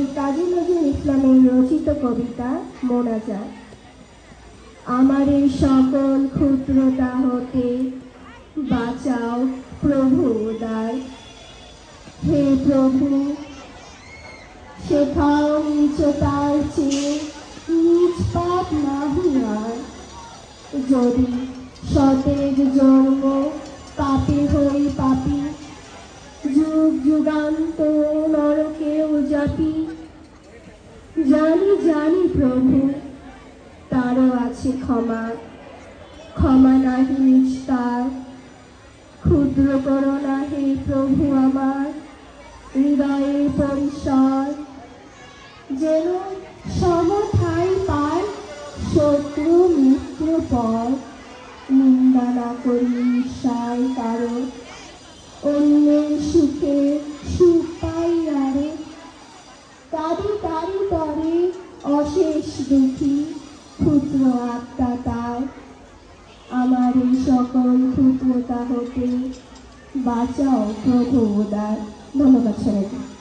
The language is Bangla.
কাজী নজরুল ইসলামের রচিত কবিতা মোনাজাত। আমার এই সকল ক্ষুদ্রতা হতে বাঁচাও প্রভু উদার। হে প্রভু, শেখাও নিচতার চেয়ে নিজ পাপ নাহি আর। যদি সতেজ জন্ম পাপে হই পাপী, যুগ যুগান্তর নরকেও যাপি। জানি জানি প্রভু, তারও আছে ক্ষমা, ক্ষমা নাহি নিস্তার। ক্ষুদ্র করোনা হে প্রভু আমার হৃদয়ের পরিসর। যেন সমঠাই পায় শত্রু মিত্র পর। নিন্দা না করি ঈর্ষায় কারো, অন্যের সুখে সুখ পাই আরো। তারি তারি তরে অশেষ দুঃখী ক্ষুদ্র আত্মা তার। আমার এই সকল ক্ষুদ্রতা হতে বাঁচাও প্রভু উদার। ধন্যবাদ সবাইকে।